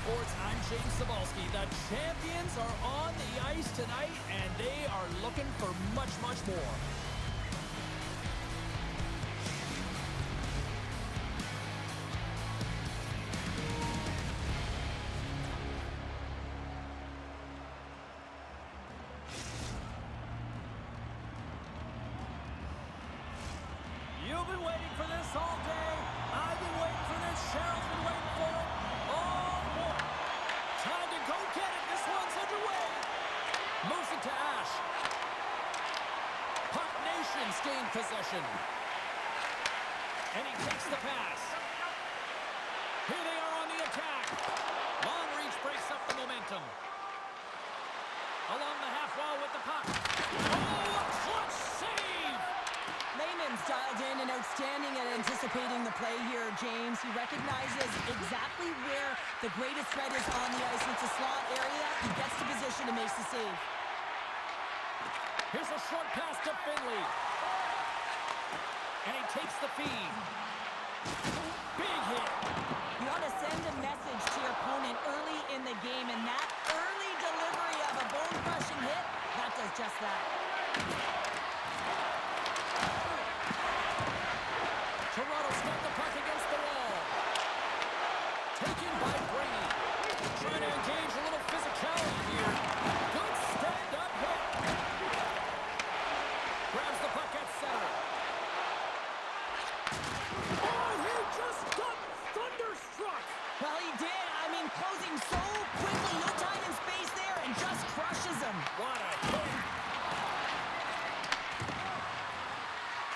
Sports. I'm James Cebulski. The champions are on the ice tonight, and they are looking for much, much more. You've been waiting for this all day. I've been waiting for this. Cheryl's been waiting for it. Oh, boy. Time to go get it. This one's underway. Moves it to Ash. Puck Nations gain possession. And he takes the pass. Here they are on the attack. Long reach breaks up the momentum. Along the half wall with the puck. Oh, a clutch save! Lehman's dialed in and outstanding at anticipating the play here, James. He recognizes exactly where the greatest threat is on the ice. It's a slot area. He gets to position and makes the save. Here's a short pass to Finley. And he takes the feed. Big hit. You want to send a message to your opponent early in the game, and that early delivery of a bone-crushing hit, that does just that. Toronto's got the puck against the wall. Taken by Brady. Trying to engage a little physicality here. Good stand-up hit. Grabs the puck at center. Oh, he just got thunderstruck. Well, he did. I mean, closing so quickly, no time and space there, and just crushes him. What a hit.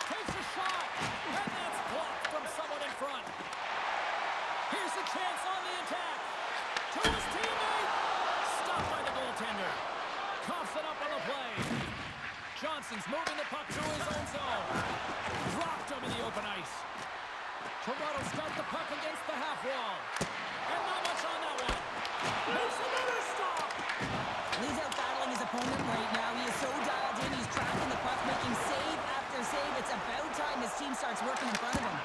Takes a shot. And that's blocked from someone in front. Here's a chance on the attack. To his teammate. Stopped by the goaltender. Coughs it up on the play. Johnson's moving the puck to his own zone. Dropped him in the open ice. Toronto's got the puck against the half wall. And not much on that one. Makes another stop. He's out battling his opponent right now. He is so dialed in. He's tracking the puck, making save after save. It's about time his team starts working in front of him.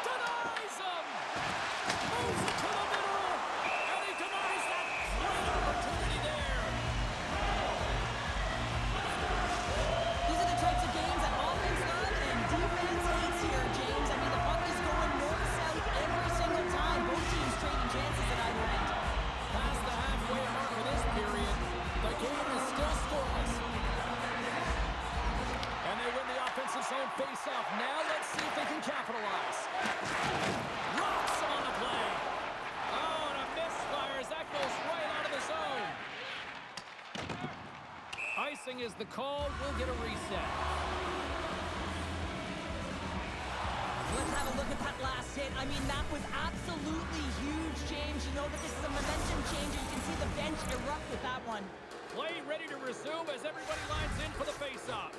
Denies him. Moves it to the middle. And he denies that great opportunity there. These are the types of games that offense love and defense hates here, James. I mean, the puck is going north-south every single time. Both teams trading chances at either end. Past the halfway mark of this period, the game is still scoreless. And they win the offensive zone face-off. Now let's see if they can capitalize. Rocks on the play. Oh, and a misfire as that goes right out of the zone. Icing is the call. We'll get a reset. Let's have a look at that last hit. I mean, that was absolutely huge, James. You know that this is a momentum changer. You can see the bench erupt with that one. Play ready to resume as everybody lines in for the face-off.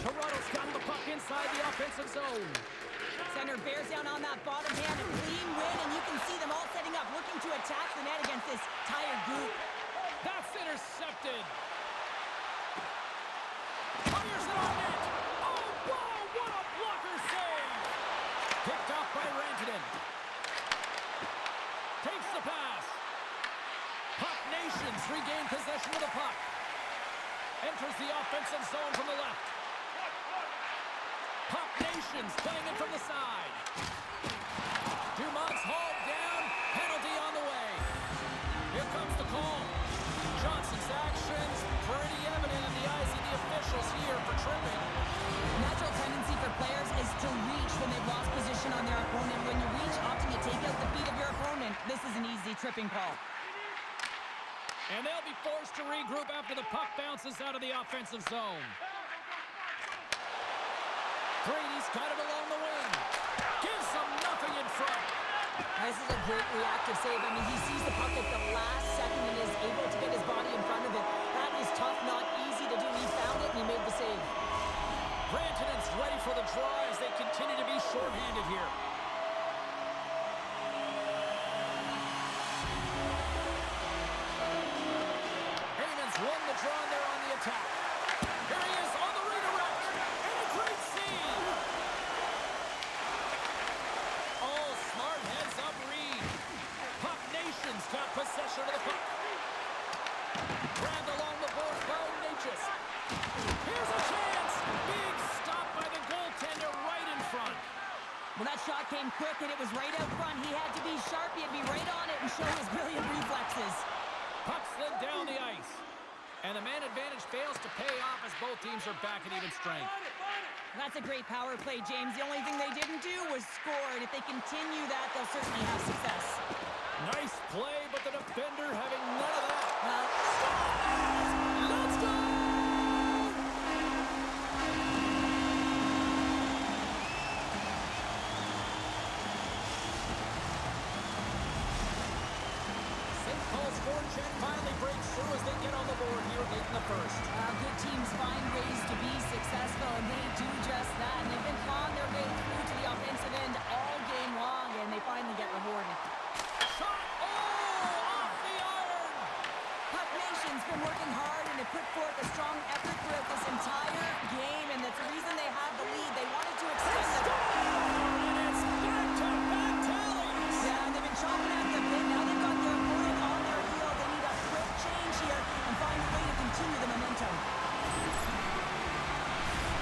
Toronto's got the puck inside the offensive zone. Center bears down on that bottom hand, a clean win, and you can see them all setting up, looking to attack the net against this tired group. That's intercepted. Fires it on net. Oh, wow, what a blocker save. Picked off by Rantanen. Takes the pass. Puck Nations regain possession of the puck. Enters the offensive zone from the left. Puck Nations playing it from the side. Dumont's hauled down. Penalty on the way. Here comes the call. Johnson's actions pretty evident in the eyes of the officials here for tripping. Natural tendency for players is to reach when they've lost position on their opponent. When you reach, often you take out the feet of your opponent. This is an easy tripping call. And they'll be forced to regroup after the puck bounces out of the offensive zone. Brady's got it along the wing. Gives them nothing in front. This is a great reactive save. I mean, he sees the puck at the last second and is able to get his body in front of it. That is tough, not easy to do. He found it and he made the save. Rantanen's ready for the draw as they continue to be shorthanded here. Heyman's won the draw and they're on the attack. Here he is on the redirect. And a great save. Oh, smart heads Well, that shot came quick, and it was right out front. He had to be sharp. He had to be right on it and show his brilliant reflexes. Puck slid down the ice. And the man advantage fails to pay off as both teams are back at even strength. That's a great power play, James. The only thing they didn't do was score, and if they continue that, they'll certainly have success. Nice play, but the defender having none of that. Well, Let's go! St. Paul's forecheck finally breaks through as they get on the board here late in the first. good teams find ways to be successful, and they do just that. And they've been clawing their way through to the offensive end all game long, and they finally get rewarded. Shot! Oh! Off the iron! Puck Nation's been working hard, and they put forth a strong effort throughout this entire game, and that's the reason they have the lead. They wanted to extend it. And it's back-to-back tallies! Yeah, and they've been chomping at the bit. Now they've got their opponent on their heel. They need a quick change here and find a way to continue the momentum.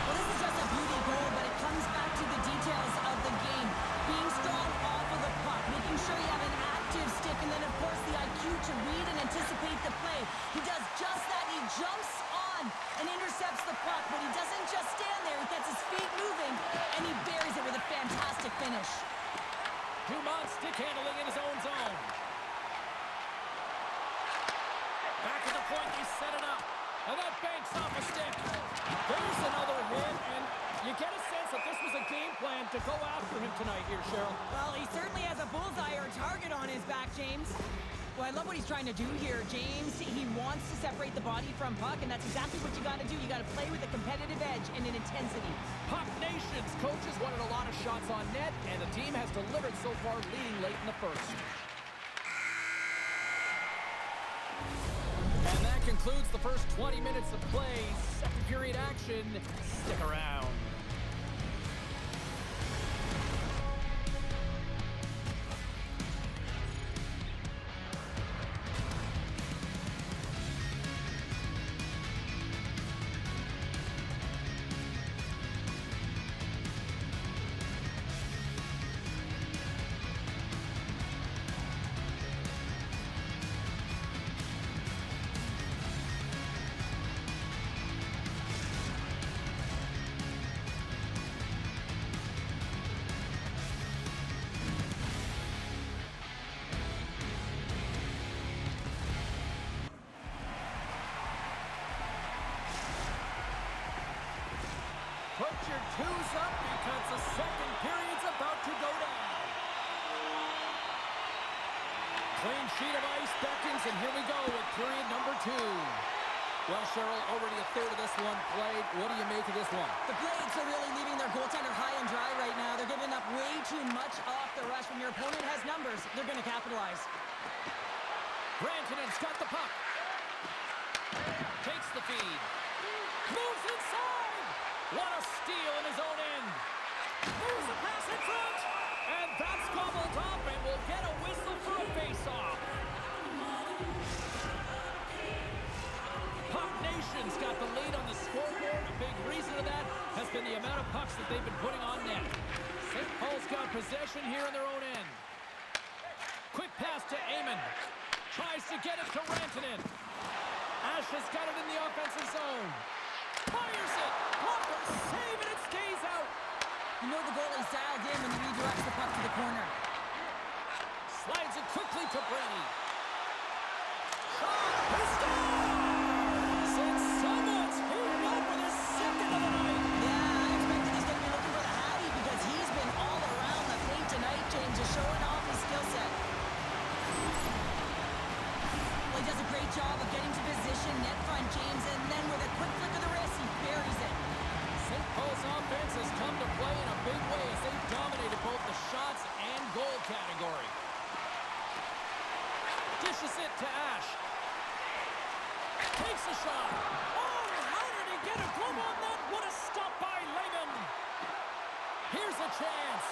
Well, this is just a beauty goal, but it comes back to the details of the game. Being strong off of the puck, making sure you have an active stick, and then, of course, the IQ to read and anticipate the play. He does just that. He jumps on and intercepts the puck, but he doesn't just stand there. He gets his feet moving, and he buries it with a fantastic finish. Dumont stick handling in his own zone. Back at the point, he set it up. And that banks off a stick. There's another hit, and you get a sense that this was a game plan to go after him tonight here, Cheryl. Well, he certainly has a bullseye or a target on his back, James. Well, I love what he's trying to do here, James. He wants to separate the body from puck, and that's exactly what you got to do. You got to play with a competitive edge and an intensity. Puck Nation's coaches wanted a lot of shots on net, and the team has delivered so far, leading late in the first. And that concludes the first 20 minutes of play. Second period action. Stick around. Put your twos up because the second period's about to go down. Clean sheet of ice beckons, and here we go with period number 2. Well, Cheryl, already a third of this one played. What do you make of this one? The Blades are really leaving their goaltender high and dry right now. They're giving up way too much off the rush. When your opponent has numbers, they're going to capitalize. Rantanen's got the puck. Takes the feed. Moves inside. What a steal in his own end. Moves the pass in front. And that's gobbled up, and we'll get a whistle for a face-off. Puck Nation's got the lead on the scoreboard. A big reason of that has been the amount of pucks that they've been putting on net. St. Paul's got possession here in their own end. Quick pass to Amon. Tries to get it to Rantanen. Ash has got it in the offensive zone. Fires it! Blocker save, and it stays out! You know the goalie's dialed in when he redirects the puck to the corner. Slides it quickly to Brady. Shot! He scores! And someone's heating up with his second of the night! Yeah, I expected he's going to be looking for the Hattie because he's been all around the paint tonight, James, just showing off his skill set. Well, he does a great job of getting to position, net front, James, and then with a quick flick of the wrist, he buries it. St. Paul's offense has come to play in a big way as they've dominated both the shots and goal category. Dishes it to Ash. Takes a shot. Oh, how did he get a glove on that? What a stop by Lehman. Here's a chance.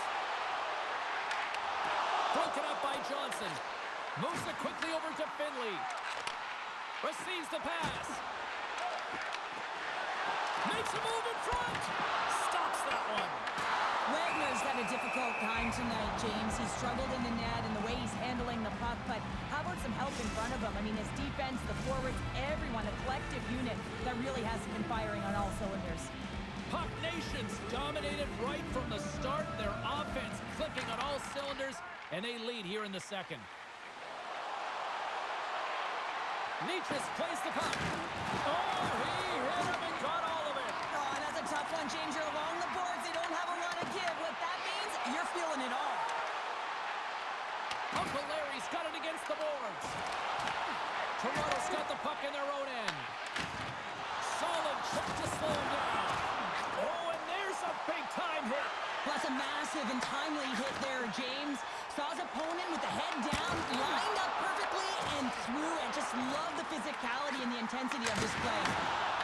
Broken up by Johnson. Moves it quickly over to Finley. Receives the pass. Makes a move in front. Stops that one. Wagner's had a difficult time tonight, James. He's struggled in the net and the way he's handling the puck, but how about some help in front of him? I mean, his defense, the forwards, everyone, a collective unit that really hasn't been firing on all cylinders. Puck Nations dominated right from the start. Their offense clicking on all cylinders, and they lead here in the second. Nietzsche plays the puck. Oh, he hit him and got all of it. Oh, and that's a tough one, James. You're along the boards. They don't have a lot of give. What that means, you're feeling it all. Uncle Larry's got it against the boards. Toronto's got the puck in their own end. Solid check to slow him down. Oh, and there's a big-time hit. Well, that's a massive and timely hit there, James. Saw his opponent with the head down, lined up perfectly, and threw it. Just love the physicality and the intensity of this play.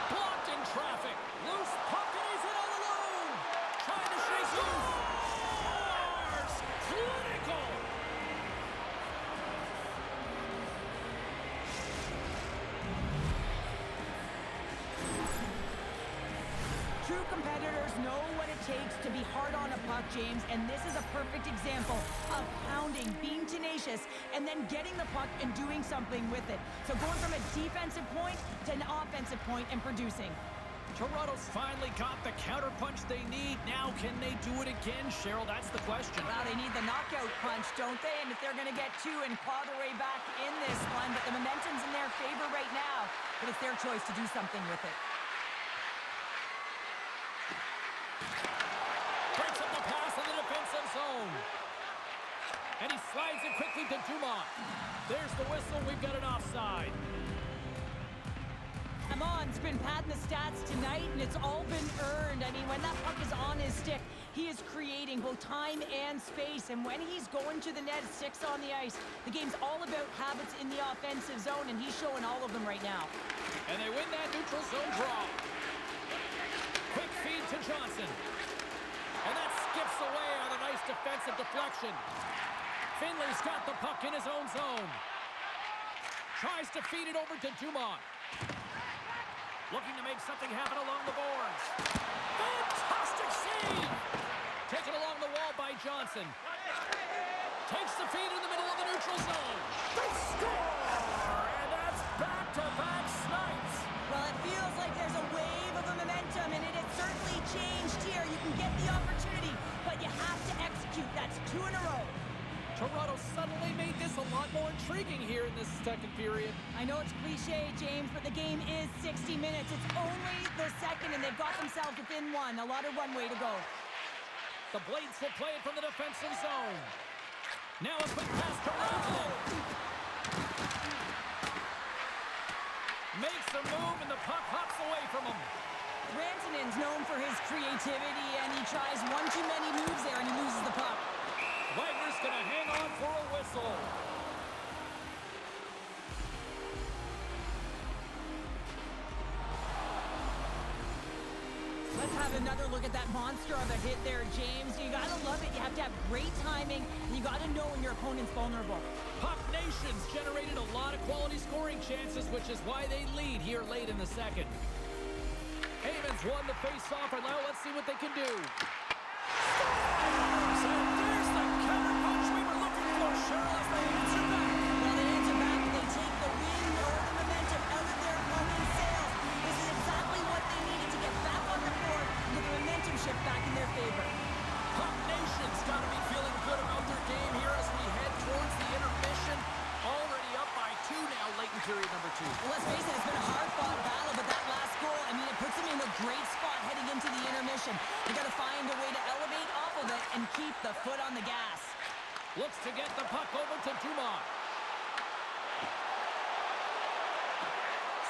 Blocked in traffic. Loose puck, and he's in all alone. Trying to shake loose. Scores! Clinical! True competitors know what it takes to be hard on a puck, James, and this is a perfect example of pounding, being tenacious, and then getting the puck and doing something with it. So going from a defensive point to an offensive point and producing. Toronto's finally got the counterpunch they need. Now, can they do it again, Cheryl? That's the question. Well, they need the knockout punch, don't they? And if they're going to get two and claw their way back in this one, but the momentum's in their favor right now, but it's their choice to do something with it. Breaks up the pass in the defensive zone. And he slides it quickly to Dumont. There's the whistle. We've got an offside. Amon's been padding the stats tonight, and it's all been earned. I mean, when that puck is on his stick, he is creating both time and space. And when he's going to the net, 6 on the ice, the game's all about habits in the offensive zone, and he's showing all of them right now. And they win that neutral zone draw. Quick feed to Johnson. And that skips away on a nice defensive deflection. Finley's got the puck in his own zone. Tries to feed it over to Dumont. Looking to make something happen along the boards. Fantastic save! Taken along the wall by Johnson. Takes the feed in the middle of the neutral zone. They score! And that's back-to-back snipes. Well, it feels like there's a wave of a momentum, and it has certainly changed here. You can get the opportunity, but you have to execute. That's 2 in a row. Toronto suddenly made this a lot more intriguing here in this second period. I know it's cliche, James, but the game is 60 minutes. It's only the second, and they've got themselves within one. A lot of runway to go. The Blades will play it from the defensive zone. Now a quick pass to Erindale. Makes a move, and the puck hops away from him. Rantanen's known for his creativity, and he tries one too many moves there, and he loses the puck. Wagner's going to hang on for a whistle. Let's have another look at that monster of a hit there, James. You got to love it. You have to have great timing, and you got to know when your opponent's vulnerable. Puck Nations generated a lot of quality scoring chances, which is why they lead here late in the second. Havens won the face-off, and now let's see what they can do. So there's the counter-punch we were looking for, Cheryl, as they answer back. Well, they answer back, and they take the wind or the momentum out of their opponent's sails. This is exactly what they needed to get back on the board and get the momentum shift back in their favor. Puck Nation's got to be feeling good about their game here as we head towards the intermission. Already up by 2 now, late in period number 2. Well, let's face it, it's been a hard-fought battle, but that last goal, I mean, it puts them in a great spot heading into the intermission. You got to find a way to elevate off of it and keep the foot on the gas. Looks to get the puck over to Dumont.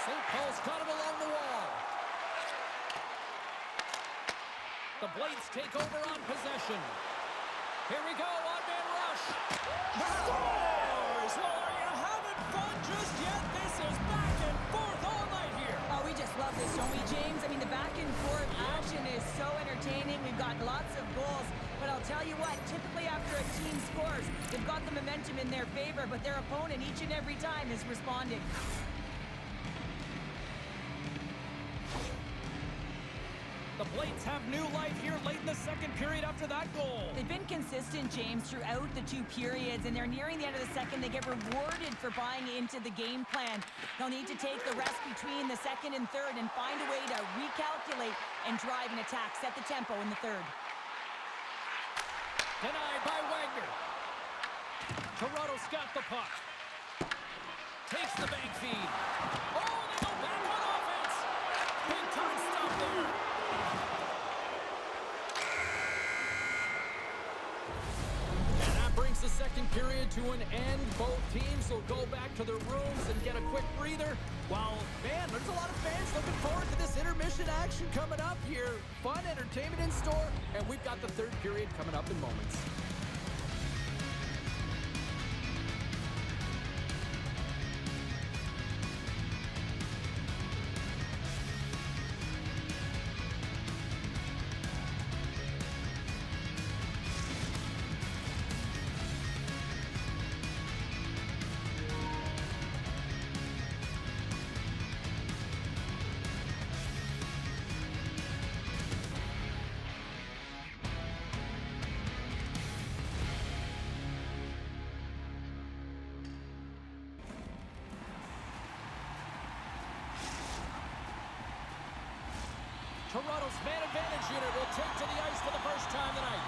St. Paul's got it along the wall. The Blades take over on possession. Here we go, on-man rush. Scores! Well, are you having fun just yet? This is back and forth all night here. Oh, we just love this, don't we, James? I mean, the back-and-forth action is so entertaining. We've got lots of goals. But I'll tell you what, typically after a team scores, they've got the momentum in their favor, but their opponent each and every time is responding. The The Blades have new life here late in the second period after that goal. They've been consistent, James, throughout the two periods, and they're nearing the end of the second. They get rewarded for buying into the game plan. They'll need to take the rest between the second and third and find a way to recalculate and drive an attack, set the tempo in the third. Denied by Wagner. Toronto's got the puck. Takes the bank feed. Oh, they go back on offense. Big time stop there. And that brings the second period to an end. Both teams will go back to their rooms and get a quick breather. Well, man, there's a lot of fans looking forward to this intermission action coming up here. Fun entertainment in store, and we've got the third period coming up in moments. Toronto's man advantage unit will take to the ice for the first time tonight.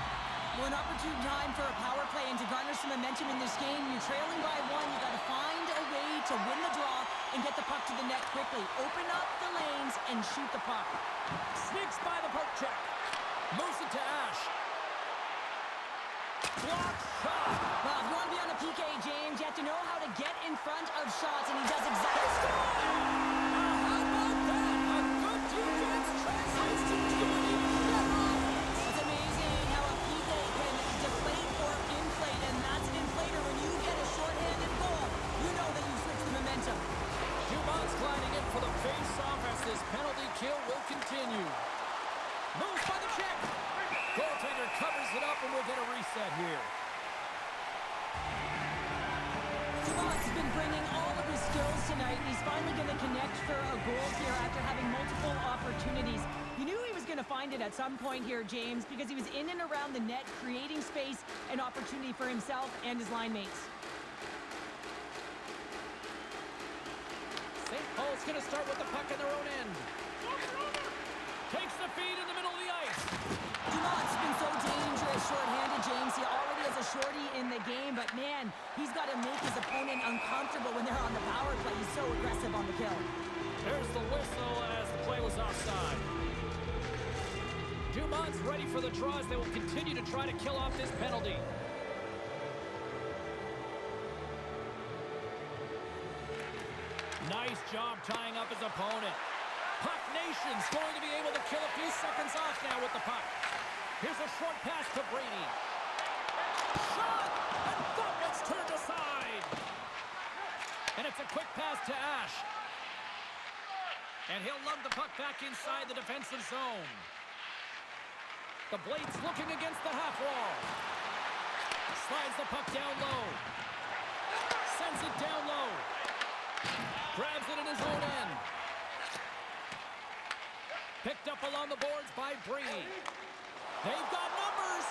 Well, an opportune time for a power play and to garner some momentum in this game. You're trailing by one. You got to find a way to win the draw and get the puck to the net quickly. Open up the lanes and shoot the puck. Sneaks by the poke check. Moves it to Ash. Block shot. Well, if you want to be on the PK, James, you have to know how to get in front of shots, and he does exactly. How about that? A good defense translates to doing better offense. It's amazing how a PK can deflate or inflate, and that's an inflator. When you get a shorthanded goal, you know that you switch the momentum. Dumont's gliding in for the face-off as this penalty kill will continue. Moves by the check. Goaltender covers it up, and we'll get a reset here. Dumont's been bringing all of his skills tonight. He's finally going to connect for a goal here after having multiple opportunities. You knew he was going to find it at some point here, James, because he was in and around the net, creating space and opportunity for himself and his line mates. St. Paul's going to start with the puck in their own end. Takes the feed in the middle of the ice. Dumont's been so dangerous short-handed, James. He already has a shorty in the game, but man, he's got to make his opponent uncomfortable when they're on the power play. He's so aggressive on the kill. There's the whistle as the play was offside. Dumont's ready for the draw as they will continue to try to kill off this penalty. Nice job tying up his opponent. Puck Nation's going to be able to kill a few seconds off now with the puck. Here's a short pass to Brady. Shot! And that one's turned aside. And it's a quick pass to Ash. And he'll lug the puck back inside the defensive zone. The Blades looking against the half wall. Slides the puck down low. Sends it down low. Grabs it in his own end. Picked up along the boards by Brady. They've got numbers.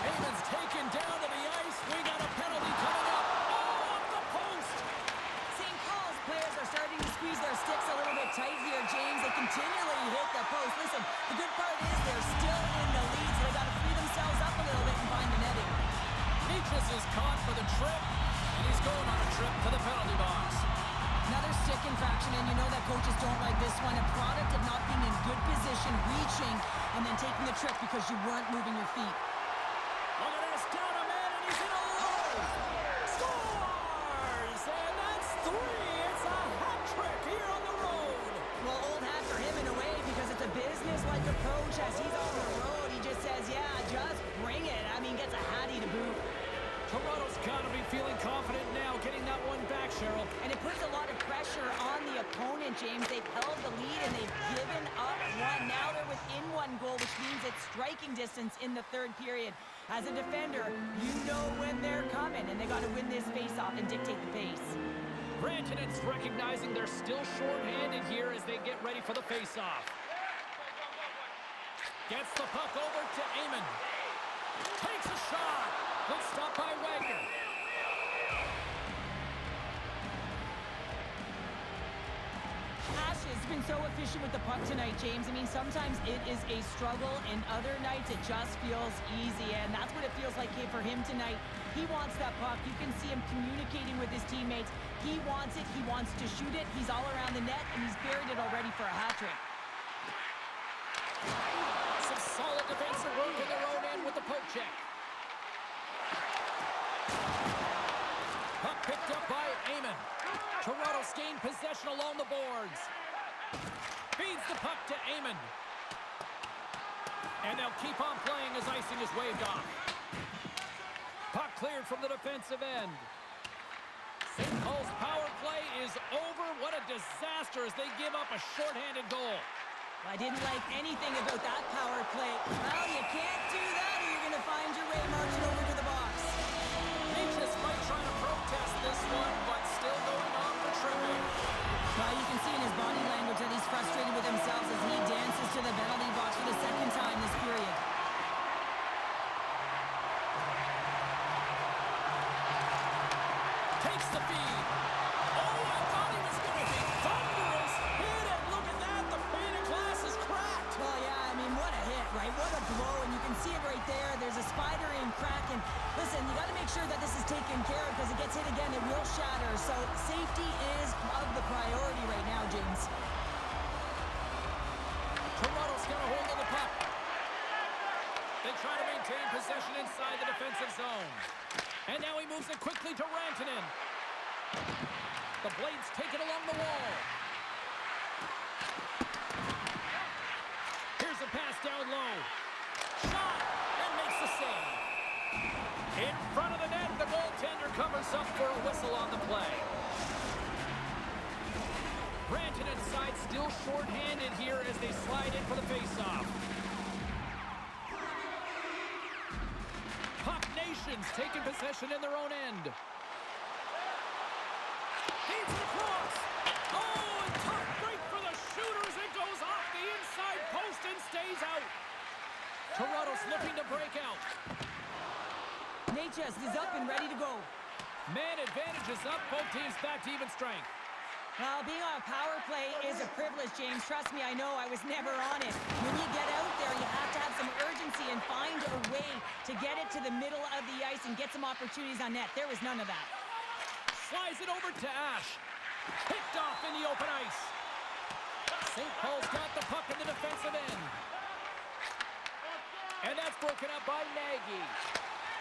Heyman's taken down to the ice. We got a penalty coming up. Oh, off the post. St. Paul's players are starting to squeeze their sticks a little bit tight here, James. They continually hit the post. Listen, the good part is they're still in the lead, so they got to free themselves up a little bit and find the netting. Peaches is caught for the trip, and he's going on a trip to the penalty box. Another stick infraction, and you know that coaches don't like this one. A product of not being in good position, reaching, and then taking the trick because you weren't moving your feet. Look at this, down a man, and he's in alone. Scores! And that's three. It's a hat trick here on the road. Well, old hat for him in a way because it's a business-like approach. As he's on the road, he just says, yeah, just bring it. I mean, gets a hattie to boot. Toronto's got to be feeling confident now, getting that one back, Cheryl. And it puts a lot of pressure on the opponent, James. They've held the lead and they've given up one. Now they're within one goal, which means it's striking distance in the third period. As a defender, you know when they're coming, and they got to win this face-off and dictate the pace. Rantanen's recognizing they're still short-handed here as they get ready for the face-off. Gets the puck over to Amon. Takes a shot. Good stop by Wagner. Ash has been so efficient with the puck tonight, James. I mean, sometimes it is a struggle, and other nights it just feels easy, and that's what it feels like here for him tonight. He wants that puck. You can see him communicating with his teammates. He wants it. He wants to shoot it. He's all around the net, and he's buried it already for a hat trick. Some solid defensive work in their own end with the poke check. Puck picked up by Amon. Toronto's gained possession along the boards. Feeds the puck to Amon. And they'll keep on playing as icing is waved off. Puck cleared from the defensive end. St. Paul's power play is over. What a disaster as they give up a shorthanded goal. I didn't like anything about that power play. Well, you can't do that or you're going to find your way marching over to the box. They just might try to protest this one, but still going on for tripping. Well, you can see in his body language that he's frustrated with himself as he dances to the penalty box for the second time this period. Takes the feed. Oh, I thought he was going to be thunderous hit, and look at that, the pane of glass is cracked. Well, yeah, I mean, what a hit, right? What a blow, and you can see it right there. There's a spider-in crack, and listen, you got to make sure that this is taken care of because it gets hit again, it will shatter. So safety is of the priority right now, James. Toronto's got a hold of the puck. They try to maintain possession inside the defensive zone. And now he moves it quickly to Rantanen. The Blades take it along the wall. Here's a pass down low. Shot, and makes the save. In front of the net, the goaltender covers up for a whistle on the play. Rantanen's side still short-handed here as they slide in for the face-off. Puck Nation's taking possession in their own end. Feeds it across. Oh, and tough break for the shooters. It goes off the inside post and stays out. Toronto's looking to break out. Natchez is up and ready to go. Man advantage is up. Both teams back to even strength. Well, being on a power play is a privilege, James. Trust me, I know. I was never on it. When you get out there, you have to have some urgency and find a way to get it to the middle of the ice and get some opportunities on net. There was none of that. Slides it over to Ash. Picked off in the open ice. St. Paul's got the puck in the defensive end. And that's broken up by Nagy.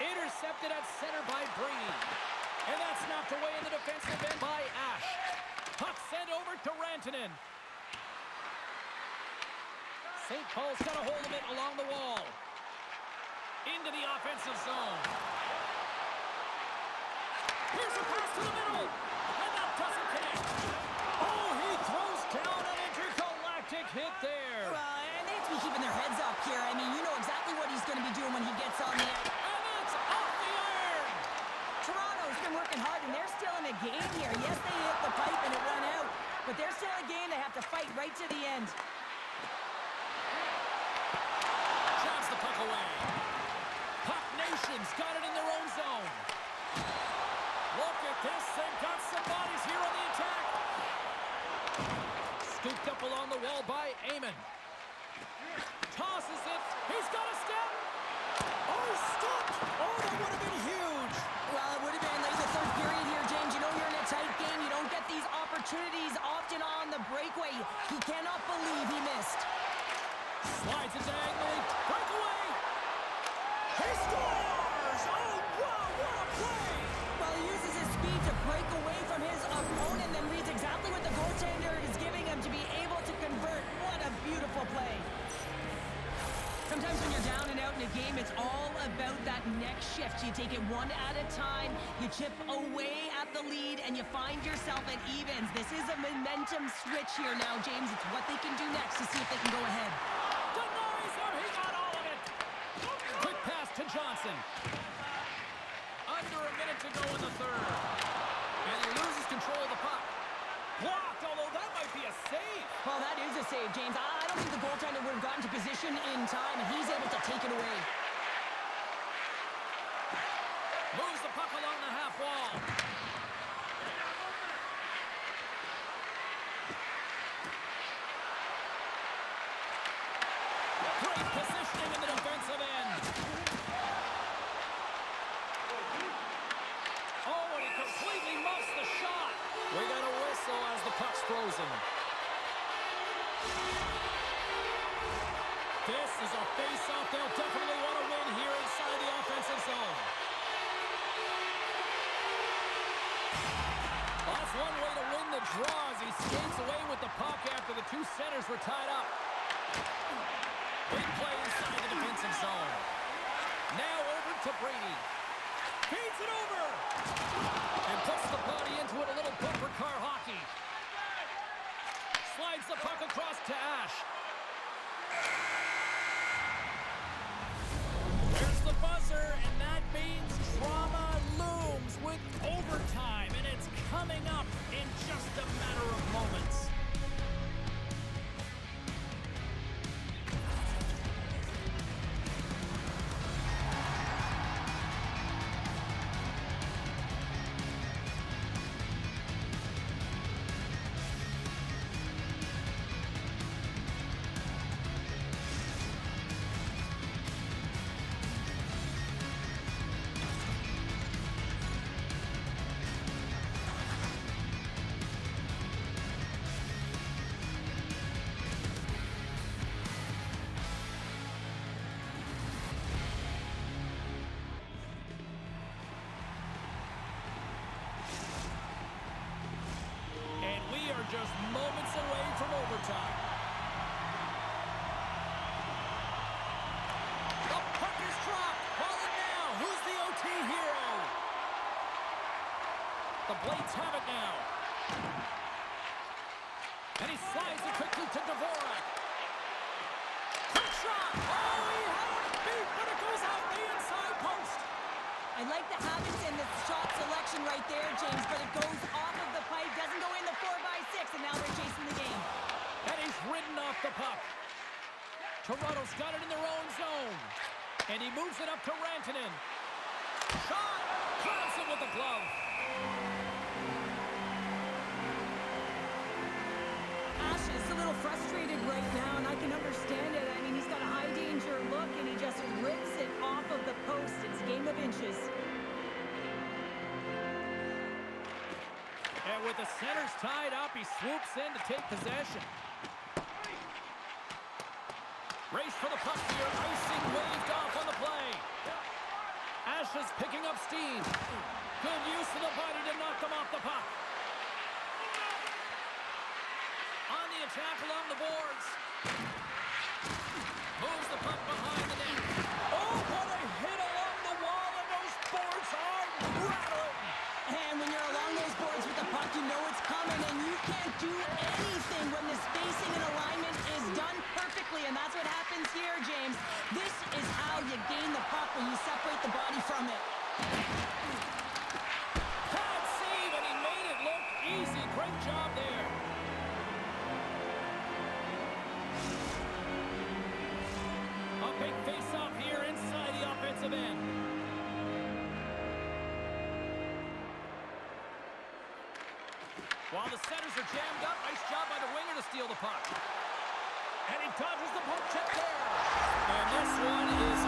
Intercepted at center by Brady. And that's knocked away in the defensive end by Ash. Puck sent over to Rantanen. St. Paul's got a hold of it along the wall. Into the offensive zone. Here's a pass to the middle. And that doesn't connect. Oh, he throws down an intergalactic hit there. And they have to be keeping their heads up here. I mean, you know exactly what he's going to be doing when he gets on the ice. And it's off the iron. Toronto's been working hard, and they're still in the game here. Yes, they hit the pipe and it went out, but they're still in a game. They have to fight right to the end. Jabs the puck away. Puck Nation's got it in their own zone. Look at this. They've got some bodies here on the attack. Scooped up along the wall by Amon. Tosses it. He's got a step. Oh, he's stopped. Oh, that would have been huge. Well, it would have been late in the third period here, James. You know you're in a tight game. You don't get these opportunities often on the breakaway. He cannot believe he missed. Slides it diagonally. Breakaway. He scores. Oh, wow, what a play. Well, he uses his speed to break away from his opponent, then reads exactly what the goaltender is giving him to be able to convert. What a beautiful play. Sometimes when you're down and out in a game, it's all about that next shift. You take it one at a time, you chip away at the lead, and you find yourself at evens. This is a momentum switch here now, James. It's what they can do next to see if they can go ahead. Denies him. He got all of it. Quick pass to Johnson. Under a minute to go in the third. And he loses control of the puck. Blocked, although that might be a save. Well, that is a save, James. I don't think the goaltender would have gotten to position in time, and he's able to take it away. Moves the puck along the half wall. Great positioning in the defensive end. Oh, and he completely muffs the shot. We got a whistle as the puck's frozen. This is a face-off they'll definitely want to win here inside the offensive zone. Well, that's one way to win the draw as he skates away with the puck after the two centers were tied up. Big play inside the defensive zone. Now over to Brady. Feeds it over. And puts the body into it, a little bumper car hockey. Slides the puck across to Ash. There's the buzzer, and that means drama looms with overtime, and it's coming up in just a matter of moments. Just moments away from overtime. The puck is dropped. Call it now. Who's the OT hero? The Blades have it now. And he slides it quickly to Dvorak. Quick shot. Oh, he had it beat, but it goes out the inside post. I like the habits and the shot selection right there, James, but it goes off of the pipe, doesn't go in the 4x6, and now they're chasing the game. And he's ridden off the puck. Toronto's got it in their own zone. And he moves it up to Rantanen. Shot! Grabs it with the glove. Ash is a little frustrated right now, and I can understand it. I mean, he's got a high-danger look, and he just rips it off of the post. It's a game of inches. And with the centers tied up, he swoops in to take possession. Race for the puck here. Icing waved off on the play. Ash is picking up steam. Good use of the body to knock them off the puck. On the attack along the boards. Moves the puck behind the net. Oh, what a hit along the wall, and those boards are rattling. And when you're along those boards with the puck, you know it's coming, and you can't do anything when the spacing and alignment is done perfectly, and that's what happens here, James. This is how you gain the puck when you separate the body from it. Bad save, and he made it look easy. Great job there. A big face-off here inside the offensive end. While the centers are jammed up, nice job by the winger to steal the puck. And he dodges the poke check there. And this one is